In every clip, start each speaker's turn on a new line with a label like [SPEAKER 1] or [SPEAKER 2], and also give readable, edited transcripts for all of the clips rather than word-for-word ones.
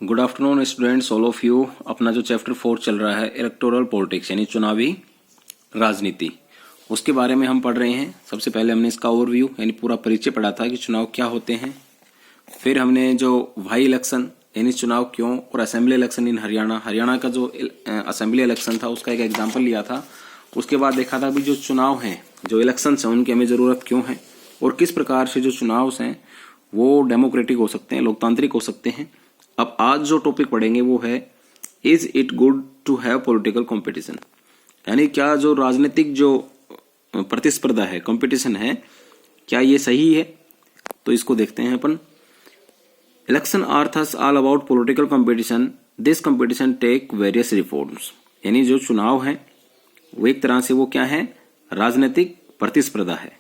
[SPEAKER 1] Good afternoon students, all of you. अपना जो chapter 4 चल रहा है इलेक्टोरल पॉलिटिक्स यानी चुनावी राजनीति, उसके बारे में हम पढ़ रहे हैं। सबसे पहले हमने इसका ओवरव्यू यानी पूरा परिचय पढ़ा था कि चुनाव क्या होते हैं। फिर हमने जो वाई इलेक्शन यानी चुनाव क्यों और असेंबली इलेक्शन इन हरियाणा का जो असेंबली इलेक्शन था उसका एक एग्जाम्पल लिया था। उसके बाद देखा था भी जो चुनाव हैं, जो इलेक्शंस हैं, उनकी हमें ज़रूरत क्यों है और किस प्रकार से जो चुनाव हैं वो डेमोक्रेटिक हो सकते हैं, लोकतांत्रिक हो सकते हैं। अब आज जो टॉपिक पढ़ेंगे वो है is it good to have political competition, यानी क्या जो राजनीतिक जो प्रतिस्पर्धा है, कंपटीशन है, क्या ये सही है। तो इसको देखते हैं अपन। Election are thus all about political competition, this competition take various reforms, यानी जो चुनाव है वो एक तरह से वो क्या है, राजनीतिक प्रतिस्पर्धा है।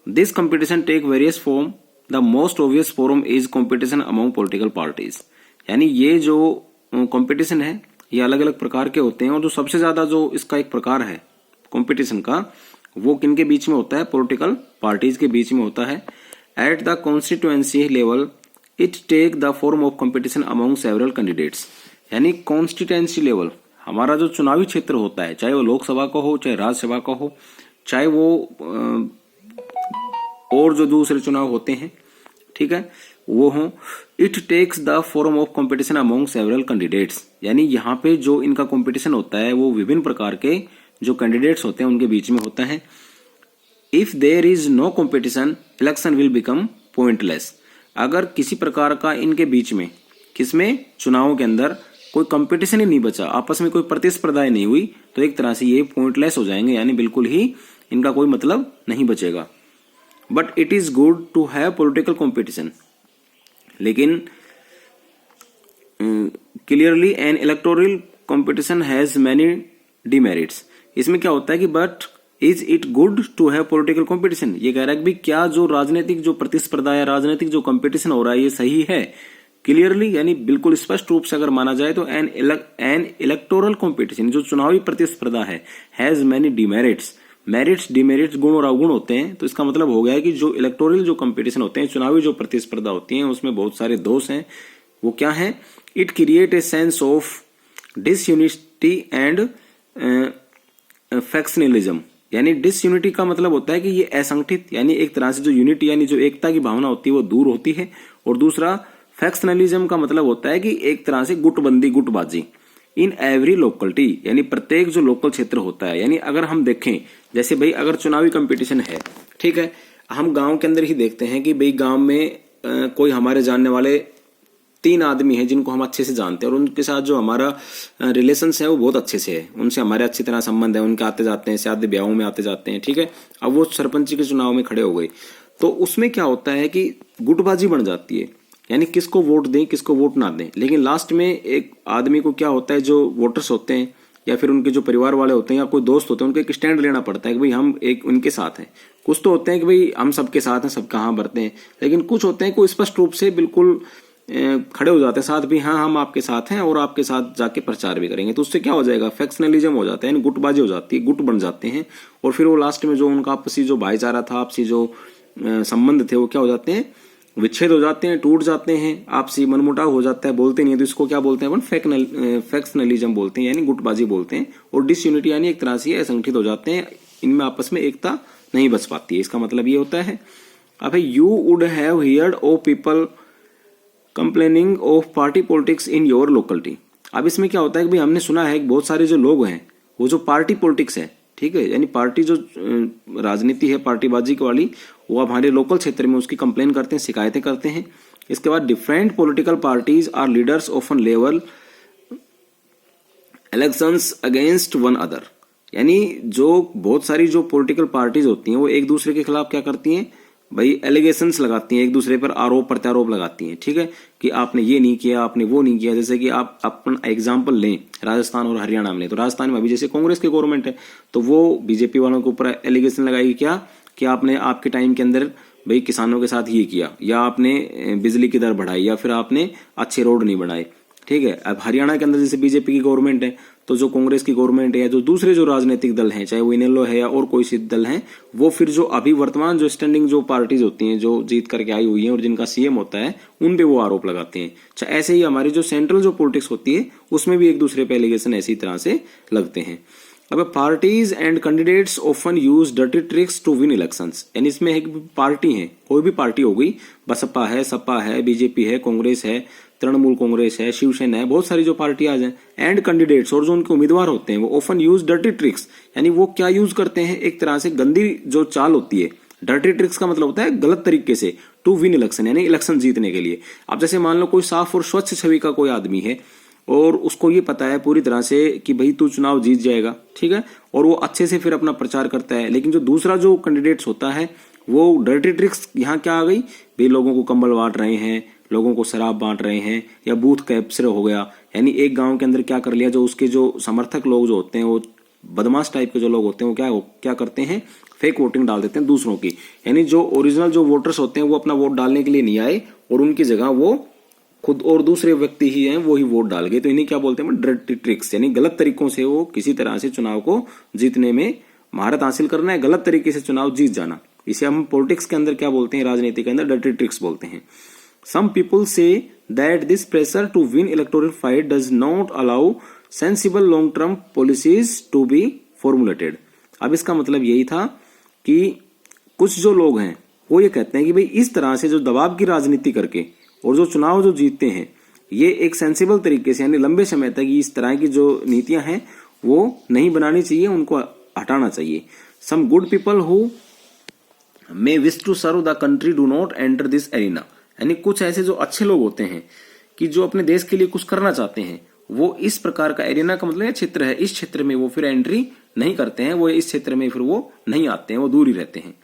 [SPEAKER 1] This competition take various form, the most obvious form is competition among political parties, यानी ये जो कंपटीशन है ये अलग अलग प्रकार के होते हैं और जो सबसे ज्यादा जो इसका एक प्रकार है कंपटीशन का वो किनके बीच में होता है, पॉलिटिकल पार्टीज के बीच में होता है। At the constituency level it take the form of competition among several candidates, यानी कॉन्स्टिट्यूएंसी लेवल हमारा जो चुनावी क्षेत्र होता है, चाहे वो लोकसभा का हो, चाहे राज्यसभा का हो, चाहे वो और जो दूसरे चुनाव होते हैं, ठीक है, वो हो। It takes the form of competition among several candidates, यानी यहाँ पे जो इनका कंपटीशन होता है वो विभिन्न प्रकार के जो कैंडिडेट्स होते हैं उनके बीच में होता है। If there is no competition election will become pointless, अगर किसी प्रकार का इनके बीच में, किसमें, चुनावों के अंदर कोई कंपटीशन ही नहीं बचा, आपस में कोई प्रतिस्पर्धा नहीं हुई, तो एक तरह से ये पॉइंटलेस हो जाएंगे, यानी बिल्कुल ही इनका कोई मतलब नहीं बचेगा। But it is good to have political competition, लेकिन clearly an electoral competition has many demerits. इसमें क्या होता है कि but is it good to have political competition, ये कह रहा है कि क्या जो राजनीतिक जो प्रतिस्पर्धा या राजनीतिक जो कंपटीशन हो रहा है ये सही है। क्लियरली यानी बिल्कुल स्पष्ट रूप से अगर माना जाए तो एन इलेक्टोरल कंपटीशन, जो चुनावी प्रतिस्पर्धा है, has many demerits. Merits, demerits, गुण और अवगुण होते हैं, तो इसका मतलब हो गया है कि जो इलेक्टोरल जो कंपटीशन होते हैं, चुनावी जो प्रतिस्पर्धा होती है, उसमें बहुत सारे दोष हैं। वो क्या है? It create a sense of disunity and factionalism, यानी डिसयूनिटी का मतलब होता है कि ये असंगठित, यानी एक तरह से जो यूनिटी यानी जो एकता की भावना होती है वो दूर होती है। और दूसरा फैक्शनलिज्म का मतलब होता है कि एक तरह से गुटबंदी, गुटबाजी इन एवरी लोकलिटी, यानी प्रत्येक जो लोकल क्षेत्र होता है। यानी अगर हम देखें, जैसे भाई अगर चुनावी कंपटीशन है, ठीक है, हम गांव के अंदर ही देखते हैं कि भाई गांव में कोई हमारे जानने वाले 3 आदमी हैं जिनको हम अच्छे से जानते हैं और उनके साथ जो हमारा रिलेशंस है वो बहुत अच्छे से है, उनसे हमारे अच्छी तरह संबंध है, उनके आते जाते हैं, शादी ब्याहों में आते जाते हैं, ठीक है। अब वो सरपंच के चुनाव में खड़े हो गए, तो उसमें क्या होता है कि गुटबाजी बन जाती है, यानी किसको वोट दें, किसको वोट ना दें। लेकिन लास्ट में एक आदमी को क्या होता है, जो वोटर्स होते हैं या फिर उनके जो परिवार वाले होते हैं या कोई दोस्त होते हैं, उनको एक स्टैंड लेना पड़ता है कि भाई हम एक उनके साथ हैं। कुछ तो होते हैं कि भाई हम सबके साथ हैं, सब कहाँ बढ़ते हैं, लेकिन कुछ होते हैं कोई स्पष्ट रूप से बिल्कुल खड़े हो जाते हैं साथ भी, हाँ हम आपके साथ हैं और आपके साथ जाके प्रचार भी करेंगे। तो उससे क्या हो जाएगा, फैक्शनलिज्म हो जाता है, यानी गुटबाजी हो जाती है, गुट बन जाते हैं और फिर वो लास्ट में जो उनका आपसी जो भाईचारा था, आपसी जो संबंध थे, वो क्या हो जाते हैं, विच्छेद हो जाते हैं, टूट जाते हैं, आपसी मनमुटाव हो जाता है, बोलते नहीं है। तो इसको क्या बोलते हैं अपन, फैक्शनलिज्म बोलते हैं, यानी गुटबाजी बोलते हैं। और डिसयूनिटी यानी एक तरह से असंगठित हो जाते हैं, इनमें आपस में एकता नहीं बच पाती है, इसका मतलब ये होता है। अब you would have heard of people complaining of party politics in your locality. अब इसमें क्या होता है कि भाई हमने सुना है कि बहुत सारे जो लोग हैं वो जो पार्टी पॉलिटिक्स है, ठीक है, यानी पार्टी जो राजनीति है पार्टीबाजी वाली, वो अब हमारे लोकल क्षेत्र में उसकी कंप्लेन करते हैं, शिकायतें करते हैं। इसके बाद different political parties or leaders often level elections against one other, यानी जो बहुत सारी जो पॉलिटिकल पार्टीज होती हैं वो एक दूसरे के खिलाफ क्या करती हैं भाई, एलिगेशंस लगाती हैं, एक दूसरे पर आरोप प्रत्यारोप लगाती हैं, ठीक है, कि आपने ये नहीं किया, आपने वो नहीं किया। जैसे कि आप अपन एग्जांपल लें राजस्थान और हरियाणा में, तो राजस्थान में अभी जैसे कांग्रेस की गवर्नमेंट है तो वो बीजेपी वालों के ऊपर एलिगेशन लगाएगी क्या, कि आपने आपके टाइम के अंदर भाई किसानों के साथ ये किया, या आपने बिजली की दर बढ़ाई, या फिर आपने अच्छे रोड नहीं बनाए, ठीक है। अब हरियाणा के अंदर जैसे बीजेपी की गवर्नमेंट है, तो जो कांग्रेस की गवर्नमेंट है या जो दूसरे जो राजनीतिक दल हैं, चाहे वो इनेलो है या और कोई सी दल हैं, वो फिर जो अभी वर्तमान जो स्टैंडिंग जो पार्टीज होती हैं जो जीत करके आई हुई हैं और जिनका सीएम होता है, उन पे वो आरोप लगाते हैं। अच्छा, ऐसे ही हमारी जो सेंट्रल जो पॉलिटिक्स होती है उसमें भी एक दूसरे पे एलिगेशन ऐसी तरह से लगते हैं। अब parties and candidates often use dirty tricks to win elections, यानी इसमें एक पार्टी है, कोई भी पार्टी हो गई, बसपा है, सपा है, बीजेपी है, कांग्रेस है, तृणमूल कांग्रेस है, शिवसेना है, बहुत सारी जो पार्टियां हैं, एंड कैंडिडेट्स और जो उनके उम्मीदवार होते हैं, वो ऑफन यूज डर्टी ट्रिक्स, यानी वो क्या यूज करते हैं, एक तरह से गंदी जो चाल होती है। डर्टी ट्रिक्स का मतलब होता है गलत तरीके से, टू विन इलेक्शन, यानी इलेक्शन जीतने के लिए। अब जैसे मान लो कोई साफ और स्वच्छ छवि का कोई आदमी है और उसको ये पता है पूरी तरह से कि भाई तू चुनाव जीत जाएगा, ठीक है, और वो अच्छे से फिर अपना प्रचार करता है। लेकिन जो दूसरा जो कैंडिडेट्स होता है वो डर्टी ट्रिक्स यहाँ क्या आ गई भाई, लोगों को कंबल बांट रहे हैं, लोगों को शराब बांट रहे हैं, या बूथ कैप्चर हो गया, यानी एक गांव के अंदर क्या कर लिया, जो उसके जो समर्थक लोग जो होते हैं, वो बदमाश टाइप के जो लोग होते हैं, वो क्या करते हैं, फेक वोटिंग डाल देते हैं दूसरों की, यानी जो ओरिजिनल जो वोटर्स होते हैं वो अपना वोट डालने के लिए नहीं आए और उनकी जगह वो खुद और दूसरे व्यक्ति ही हैं, वो ही वोट डाल गए। तो इन्हें क्या बोलते हैं, डर्टी ट्रिक्स, यानी गलत तरीकों से वो किसी तरह से चुनाव को जीतने में महारत हासिल करना है, गलत तरीके से चुनाव जीत जाना। इसे हम पॉलिटिक्स के अंदर क्या बोलते हैं, राजनीति के अंदर डर्टी ट्रिक्स बोलते हैं। Some people say that this pressure to win electoral fight does not allow sensible long-term policies to be formulated. अब इसका मतलब यही था कि कुछ जो लोग हैं वो ये कहते हैं कि भाई इस तरह से जो दबाव की राजनीति करके और जो चुनाव जो जीतते हैं, ये एक सेंसिबल तरीके से, यानी लंबे समय तक इस तरह की जो नीतियां हैं वो नहीं बनानी चाहिए, उनको हटाना चाहिए। Some good people who may wish to serve the country do not enter this arena. यानी कुछ ऐसे जो अच्छे लोग होते हैं कि जो अपने देश के लिए कुछ करना चाहते हैं, वो इस प्रकार का एरिना का मतलब क्षेत्र है, इस क्षेत्र में वो फिर एंट्री नहीं करते हैं, वो इस क्षेत्र में फिर वो नहीं आते हैं, वो दूर ही रहते हैं।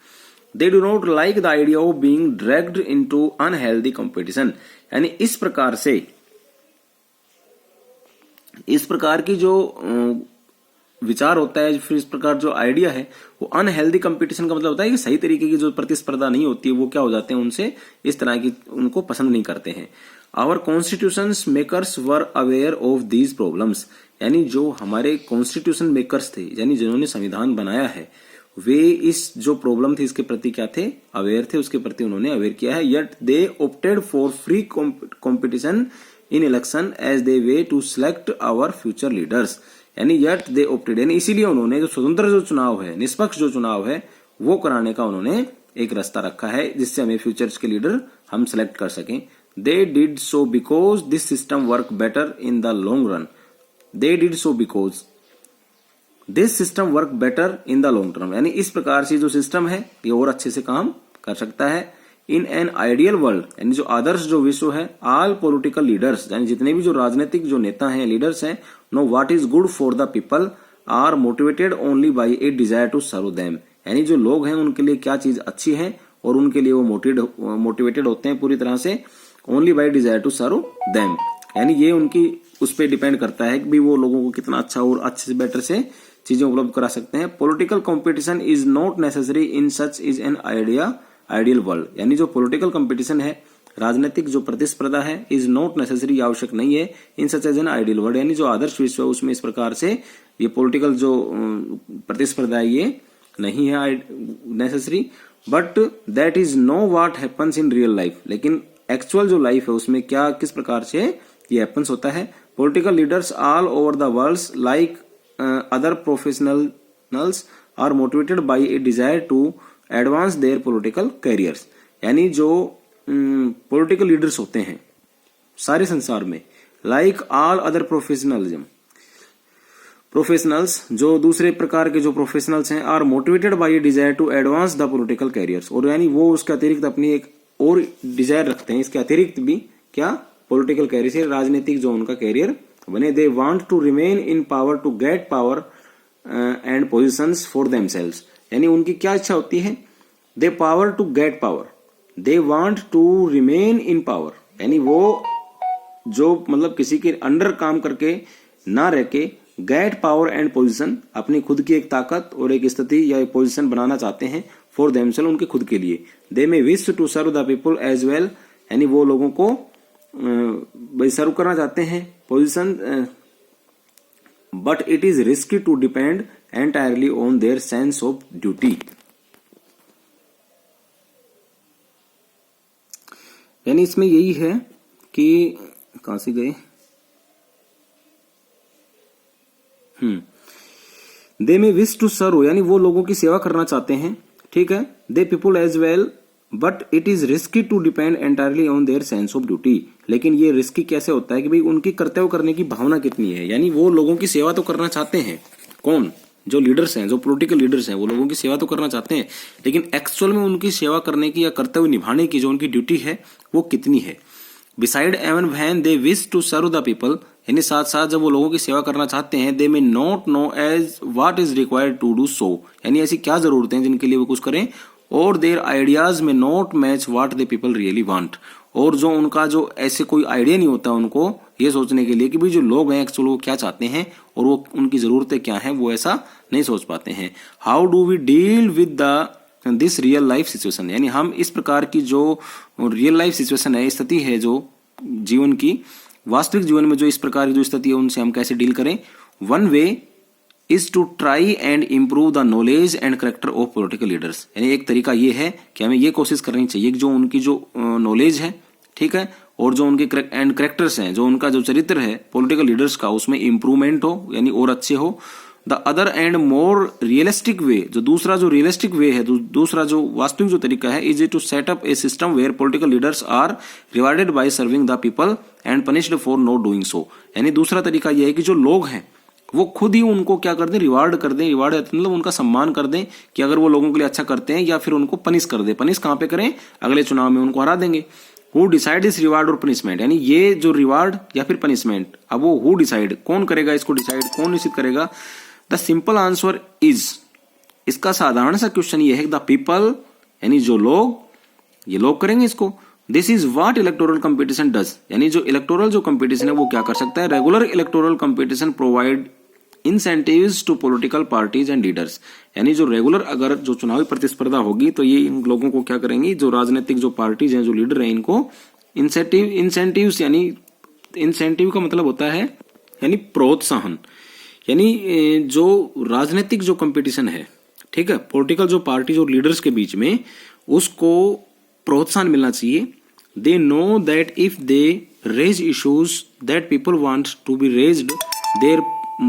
[SPEAKER 1] They do not like the idea of being dragged into unhealthy competition, यानी इस प्रकार से, इस प्रकार की जो विचार होता है, फिर इस प्रकार जो आइडिया है, वो अनहेल्दी कंपटीशन का मतलब होता है कि सही तरीके की जो प्रतिस्पर्धा नहीं होती है, वो क्या हो जाते हैं, उनसे इस तरह की उनको पसंद नहीं करते हैं। Our constitutions makers were aware of these problems, यानी जो हमारे कॉन्स्टिट्यूशन मेकर्स थे, यानी जिन्होंने संविधान बनाया है, वे इस जो प्रॉब्लम थी इसके प्रति क्या थे, अवेयर थे, उसके प्रति उन्होंने अवेयर किया है। Yet they opted for free competition in election as the way to select our future leaders, यानी येट दे ऑप्टेड, यानी इसीलिए उन्होंने जो स्वतंत्र जो चुनाव है, निष्पक्ष जो चुनाव है, वो कराने का उन्होंने एक रास्ता रखा है जिससे हमें फ्यूचर्स के लीडर हम सेलेक्ट कर सकें। They did so because this system work better in the long run, they did so because this system work better in the long term, यानी इस प्रकार से जो सिस्टम है ये और अच्छे से काम कर सकता है। इन एन आइडियल वर्ल्ड, यानी जो आदर्श जो विश्व है, ऑल पॉलिटिकल लीडर्स, यानी जितने भी जो राजनीतिक जो नेता हैं, लीडर्स हैं, know what is good for the people, are motivated only by a desire to serve them, यानी जो लोग हैं उनके लिए क्या चीज अच्छी है और उनके लिए वो मोटिवेटेड होते हैं पूरी तरह से, only by desire to serve them, यानी ये उनकी उस पर डिपेंड करता है कि भी वो लोगों को कितना अच्छा और अच्छे से बेटर से चीजें उपलब्ध करा सकते हैं। Political competition is not necessary in such is an ideal world, यानी जो पॉलिटिकल कंपटीशन है, राजनीतिक जो प्रतिस्पर्धा है, इज नॉट नेसेसरी, आवश्यक नहीं है, in such as an ideal world, यानी जो आदर्श विश्व है उसमें इस प्रकार से ये पॉलिटिकल जो प्रतिस्पर्धा है ये नहीं है necessary. But that is know what happens in real life, लेकिन एक्चुअल जो लाइफ है उसमें क्या किस प्रकार से ये हैपन्स होता है। Political leaders all over the world like other professionals are motivated by a desire to advance their political careers, यानी जो political leaders होते हैं सारे संसार में, like all other professionals जो दूसरे प्रकार के जो प्रोफेशनल्स हैं, are motivated by a desire to advance the political careers, और यानी वो उसके अतिरिक्त अपनी एक और डिजायर रखते हैं, इसके अतिरिक्त भी क्या पॉलिटिकल कैरियर से राजनीतिक जो उनका कैरियर बने। They want to remain in power to get power and positions for themselves, यानी उनकी क्या इच्छा होती है, they power to get power, they want to remain in power, यानी वो जो मतलब किसी के अंडर काम करके ना रह के गेट पावर एंड पोजिशन, अपनी खुद की एक ताकत और एक स्थिति या एक पोजिशन बनाना चाहते हैं, फॉर देमसेल्व, उनके खुद के लिए। They may wish to serve the people as well, यानी वो लोगों को भाई सर्व करना चाहते हैं position, but it is risky to depend entirely on their sense of duty. यानी इसमें यही है कि कहां से गए, दे मे विश टू सर्व, यानी वो लोगों की सेवा करना चाहते हैं, ठीक है, they people as well, but it is risky to depend entirely on their sense of duty. लेकिन ये रिस्की कैसे होता है कि भाई उनकी कर्तव्य करने की भावना कितनी है, यानी वो लोगों की सेवा तो करना चाहते हैं, कौन, जो लीडर्स हैं, जो पॉलिटिकल लीडर्स हैं, वो लोगों की सेवा तो करना चाहते हैं, लेकिन एक्चुअल में उनकी सेवा करने की या कर्तव्य निभाने की जो उनकी ड्यूटी है वो कितनी है। Beside even when they wish to serve the people, यानी साथ साथ जब वो लोगों की सेवा करना चाहते हैं, they may not know as what is required to do so, यानी ऐसी क्या जरूरतें हैं जिनके लिए वो कुछ करें, और देयर आइडियाज में not match what the people really want, और जो उनका जो ऐसे कोई आइडिया नहीं होता उनको ये सोचने के लिए कि भाई जो लोग हैं एक्चुअली वो क्या चाहते हैं और वो उनकी जरूरतें क्या हैं, वो ऐसा नहीं सोच पाते हैं। How do we deal with the this real life situation, यानी हम इस प्रकार की जो रियल लाइफ सिचुएशन है, स्थिति है जो जीवन की, वास्तविक जीवन में जो इस प्रकार की जो स्थिति है उनसे हम कैसे डील करें। One way is to try and improve the knowledge and character of political leaders, यानी एक तरीका ये है कि हमें ये कोशिश करनी चाहिए कि जो उनकी जो नॉलेज है, ठीक है, और जो उनके एंड करेक्टर्स हैं, जो उनका जो चरित्र है पॉलिटिकल लीडर्स का, उसमें इम्प्रूवमेंट हो, यानी और अच्छे हो। The other and more realistic way, जो दूसरा जो रियलिस्टिक वे है, दूसरा जो वास्तविक जो तरीका है, is to set up a system where political leaders are rewarded by serving the people and punished for not doing so, यानी दूसरा तरीका यह है कि जो लोग हैं वो खुद ही उनको क्या कर दें, रिवार्ड कर दें, रिवार्ड मतलब उनका सम्मान कर दें कि अगर वो लोगों के लिए अच्छा करते हैं, या फिर उनको पनिश कर दें। पनिश कहां पे करें, अगले चुनाव में उनको हरा देंगे। हु डिसाइड इस रिवार्ड और पनिशमेंट, यानी ये जो रिवार्ड या फिर पनिशमेंट, अब वो हु डिसाइड, कौन करेगा इसको डिसाइड, कौन निश्चित करेगा। द सिंपल आंसर इज, इसका साधारण सा क्वेश्चन ये है, द पीपल, यानी जो लोग, ये लोग करेंगे इसको। This is what electoral competition does, यानी जो इलेक्टोरल जो कंपटीशन है वो क्या कर सकता है। Regular electoral competition provide incentives to political parties and leaders, यानी जो रेगुलर अगर जो चुनावी प्रतिस्पर्धा होगी तो ये इन लोगों को क्या करेंगी, जो राजनीतिक जो पार्टीज हैं, जो लीडर हैं, इनको इंसेंटिव्स, यानी इंसेंटिव का मतलब होता है यानी प्रोत्साहन, यानी जो राजनीतिक जो कंपटीशन है, ठीक है, पॉलिटिकल जो पार्टीज और लीडर्स के बीच में, उसको प्रोत्साहन मिलना चाहिए। They know that if they raise issues that people want to be raised, their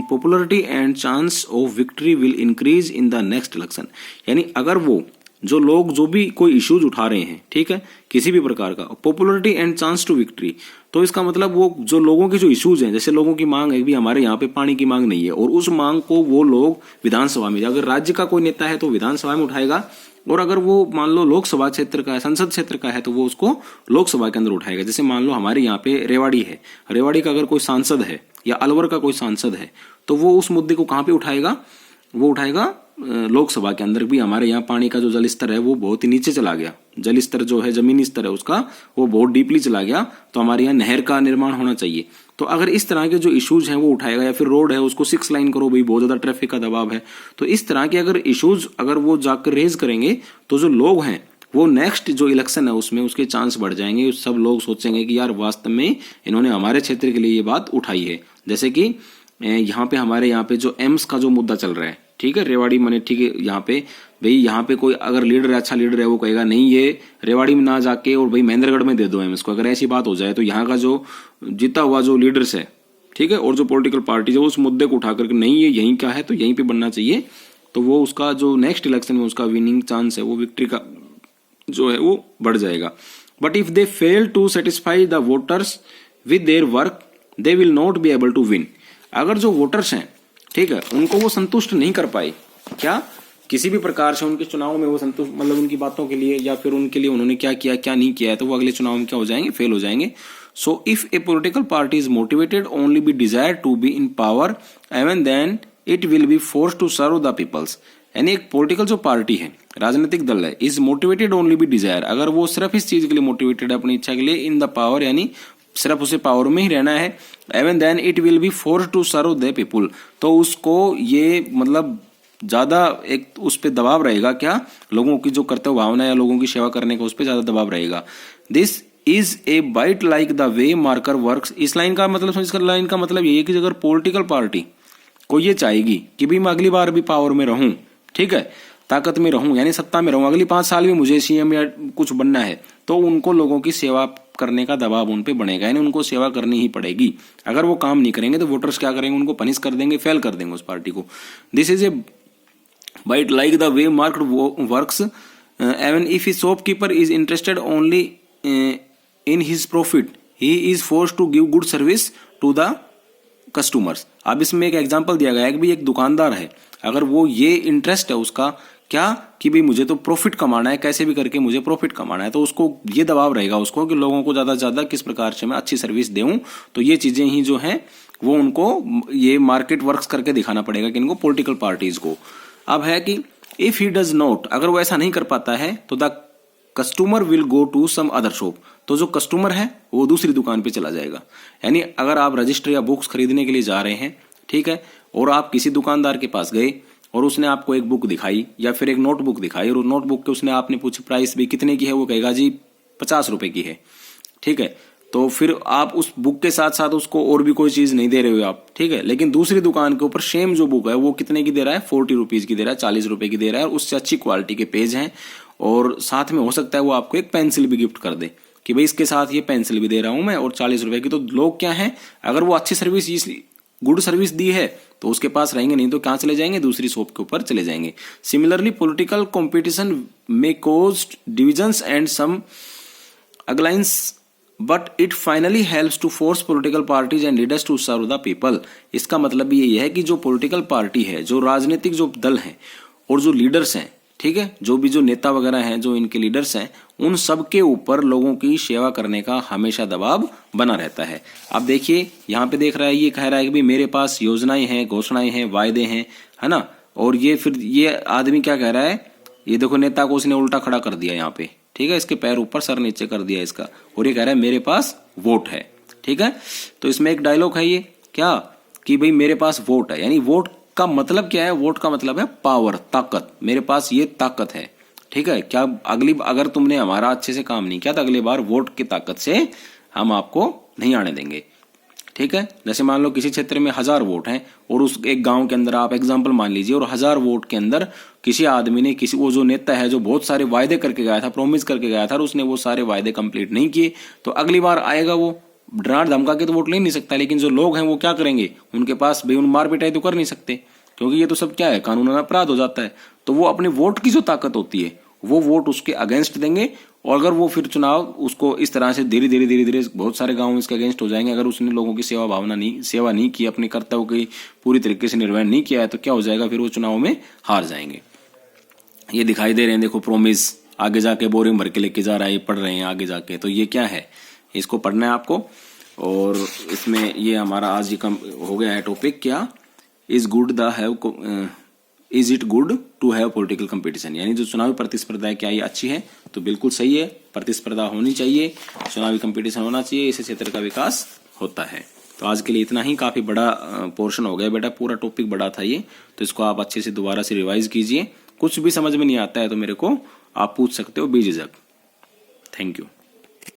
[SPEAKER 1] popularity and chance of victory will increase in the next election, यानी अगर वो जो लोग जो भी कोई इश्यूज उठा रहे हैं, ठीक है, किसी भी प्रकार का, popularity and chance to victory, तो इसका मतलब वो जो लोगों के जो इश्यूज हैं, जैसे लोगों की मांग है कि हमारे यहाँ पे पानी की मांग नहीं है, और उस मांग को वो लोग विधानसभा में, अगर राज्य का कोई नेता है तो विधानसभा में उठाएगा, और अगर वो मान लो लोकसभा क्षेत्र का है, संसद क्षेत्र का है, तो वो उसको लोकसभा के अंदर उठाएगा। जैसे मान लो हमारे यहाँ पे रेवाड़ी है, रेवाड़ी का अगर कोई सांसद है या अलवर का कोई सांसद है, तो वो उस मुद्दे को कहाँ पे उठाएगा, वो उठाएगा लोकसभा के अंदर। भी हमारे यहाँ पानी का जो जल स्तर है वो बहुत ही नीचे चला गया, जल स्तर जो है, जमीनी स्तर है उसका, वो बहुत डीपली चला गया, तो हमारे यहाँ नहर का निर्माण होना चाहिए। तो अगर इस तरह के जो इश्यूज हैं वो उठाएगा, या फिर रोड है उसको 6 लाइन करो भाई, बहुत ज्यादा ट्रैफिक का दबाव है, तो इस तरह के अगर इश्यूज अगर वो जाकर रेज करेंगे, तो जो लोग हैं वो नेक्स्ट जो इलेक्शन है उसमें उसके चांस बढ़ जाएंगे। सब लोग सोचेंगे कि यार वास्तव में इन्होंने हमारे क्षेत्र के लिए ये बात उठाई है। जैसे कि यहाँ पे हमारे यहाँ पे जो एम्स का जो मुद्दा चल रहा है, ठीक है, रेवाड़ी माने, ठीक है, यहाँ पे भाई, यहाँ पे कोई अगर लीडर है, अच्छा लीडर है, वो कहेगा नहीं ये रेवाड़ी में ना जाके और भाई महेंद्रगढ़ में दे दो एम्स को। अगर ऐसी बात हो जाए तो यहाँ का जो जीता हुआ जो लीडर्स है, ठीक है, और जो पॉलिटिकल पार्टी है, उस मुद्दे को उठा करके नहीं ये यहीं का है तो यहीं पे बनना चाहिए, तो वो उसका जो नेक्स्ट इलेक्शन में उसका विनिंग चांस है, वो विक्ट्री का जो है वो बढ़ जाएगा। But if they fail to satisfy the voters with their work, they will not be able to win. अगर जो वोटर्स हैं, ठीक है, उनको वो संतुष्ट नहीं कर पाए, क्या किसी भी प्रकार से उनके चुनाव में वो संतुष्ट, मतलब उनकी बातों के लिए या फिर उनके लिए उन्होंने क्या किया क्या नहीं किया है, तो वो अगले चुनाव में क्या हो जाएंगे, फेल हो जाएंगे। So if a political party is motivated only be desire to be in power, even then it will be force to serve the peoples, यानी एक पॉलिटिकल जो पार्टी है, राजनीतिक दल है, is motivated only be desire, अगर वो सिर्फ इस चीज के लिए मोटिवेटेड है, अपनी इच्छा के लिए, इन द पावर, यानी सिर्फ उसे पावर में ही रहना है, even then it will be force to serve the people, तो उसको ये मतलब ज्यादा एक उस पर दबाव रहेगा, क्या, लोगों की जो कर्तव्य भावना या लोगों की सेवा करने का उस पर ज्यादा दबाव रहेगा। This is a bit like the way marker works. इस लाइन का मतलब, इस लाइन का मतलब ये है कि अगर पॉलिटिकल पार्टी को ये चाहेगी कि भाई मैं अगली बार भी पावर में रहूं, ठीक है, ताकत में रहूं, यानी सत्ता में रहूं, अगली 5 साल में मुझे सीएम या कुछ बनना है, तो उनको लोगों की सेवा करने का दबाव उन पे बनेगा, यानी उनको सेवा करनी ही पड़ेगी। अगर वो काम नहीं करेंगे तो वोटर्स क्या करेंगे, उनको पनिश कर देंगे, फेल कर देंगे उस पार्टी को। This is a bit like the way market works even if a shopkeeper is interested only in his profit he is forced to give good service to the customers. अब इसमें एक example दिया गया है कि भाई एक दुकानदार है, अगर वो ये इंटरेस्ट है उसका क्या कि भाई मुझे तो प्रॉफिट कमाना है, कैसे भी करके मुझे प्रॉफिट कमाना है, तो उसको ये दबाव रहेगा उसको कि लोगों को ज्यादा से ज्यादा किस प्रकार से मैं अच्छी सर्विस दूं। तो ये चीजें ही जो हैं वो उनको ये मार्केट वर्क्स करके दिखाना पड़ेगा कि इनको पॉलिटिकल पार्टीज को। अब है कि इफ ही डज नॉट, अगर वो ऐसा नहीं कर पाता है तो the customer will go to some other shop, तो जो कस्टमर है वो दूसरी दुकान पे चला जाएगा। यानी अगर आप रजिस्टर या बुक्स खरीदने के लिए जा रहे हैं, ठीक है, और आप किसी दुकानदार के पास गए और उसने आपको एक बुक दिखाई या फिर एक नोटबुक दिखाई, और नोटबुक के उसने आपने पूछी प्राइस भी कितने की है, वो कहेगा जी 50 रुपए की है, ठीक है, तो फिर आप उस बुक के साथ साथ उसको और भी कोई चीज नहीं दे रहे हो आप, ठीक है, लेकिन दूसरी दुकान के ऊपर सेम जो बुक है वो कितने की दे रहा है, 40 रुपीज की दे रहा है, 40 रुपए की दे रहा है, और उससे अच्छी क्वालिटी के पेज हैं, और साथ में हो सकता है वो आपको एक पेंसिल भी गिफ्ट कर दे कि भाई इसके साथ ये पेंसिल भी दे रहा हूं मैं और 40 रुपए की। तो लोग क्या है, अगर वो अच्छी सर्विस, गुड सर्विस दी है तो उसके पास रहेंगे, नहीं तो कहां चले जाएंगे, दूसरी शॉप के ऊपर चले जाएंगे। Similarly political competition may cause divisions and some alliance but it finally helps to force political parties and leaders to serve the people. इसका मतलब भी यही है कि जो पॉलिटिकल पार्टी है, जो राजनीतिक जो दल है और जो लीडर्स हैं, ठीक है, जो भी जो नेता वगैरह हैं, जो इनके लीडर्स हैं, उन सब के ऊपर लोगों की सेवा करने का हमेशा दबाव बना रहता है। अब देखिए यहाँ पे देख रहा है, ये कह रहा है कि भाई मेरे पास योजनाएं हैं, घोषणाएं हैं, वायदे हैं, है ना, और ये फिर ये आदमी क्या कह रहा है, ये देखो नेता को उसने उल्टा खड़ा कर दिया यहाँ पे, ठीक है, इसके पैर ऊपर सर नीचे कर दिया इसका, और ये कह रहा है मेरे पास वोट है, ठीक है। तो इसमें एक डायलॉग है ये क्या कि भाई मेरे पास वोट है, यानी वोट का मतलब क्या है, वोट का मतलब है पावर, ताकत, मेरे पास ये ताकत है, ठीक है। क्या अगर तुमने हमारा अच्छे से काम नहीं किया तो अगली बार वोट की ताकत से हम आपको नहीं आने देंगे, ठीक है। जैसे मान लो किसी क्षेत्र में 1000 वोट हैं और उस एक गांव के अंदर आप एग्जांपल मान लीजिए, और 1000 वोट के अंदर किसी आदमी ने, किसी वो जो नेता है जो बहुत सारे वायदे करके गया था, प्रॉमिस करके गया था, और उसने वो सारे वायदे कंप्लीट नहीं किए, तो अगली बार आएगा वो डरा धमका के तो वोट ले नहीं सकता, लेकिन जो लोग हैं वो क्या करेंगे, उनके पास बेउन मार पिटाई तो कर नहीं सकते, क्योंकि ये तो सब क्या है, कानूनन अपराध हो जाता है। तो वो अपने वोट की जो ताकत होती है वो वोट उसके अगेंस्ट देंगे, और अगर वो फिर चुनाव उसको इस तरह से धीरे धीरे बहुत सारे गांव इसके अगेंस्ट हो जाएंगे, अगर उसने लोगों की सेवा नहीं की, अपने कर्तव्य की पूरी तरीके से निर्वहन नहीं किया है, तो क्या हो जाएगा, फिर वो चुनाव में हार जाएंगे। ये दिखाई दे रहे हैं, देखो प्रॉमिस, आगे जाके बोरिंग भर के लेके जा रहा है, ये पढ़ रहे हैं आगे जाके, तो ये क्या है, इसको पढ़ना है आपको। और इसमें ये हमारा आज ये हो गया है टॉपिक, क्या is it good to have political competition, यानी जो चुनावी प्रतिस्पर्धा है क्या ये अच्छी है, तो बिल्कुल सही है, प्रतिस्पर्धा होनी चाहिए, चुनावी कंपटीशन होना चाहिए, इससे क्षेत्र का विकास होता है। तो आज के लिए इतना ही, काफी बड़ा पोर्शन हो गया बेटा, पूरा टॉपिक बड़ा था ये, तो इसको आप अच्छे से दोबारा से रिवाइज कीजिए। कुछ भी समझ में नहीं आता है तो मेरे को आप पूछ सकते हो बेझिझक। Thank you.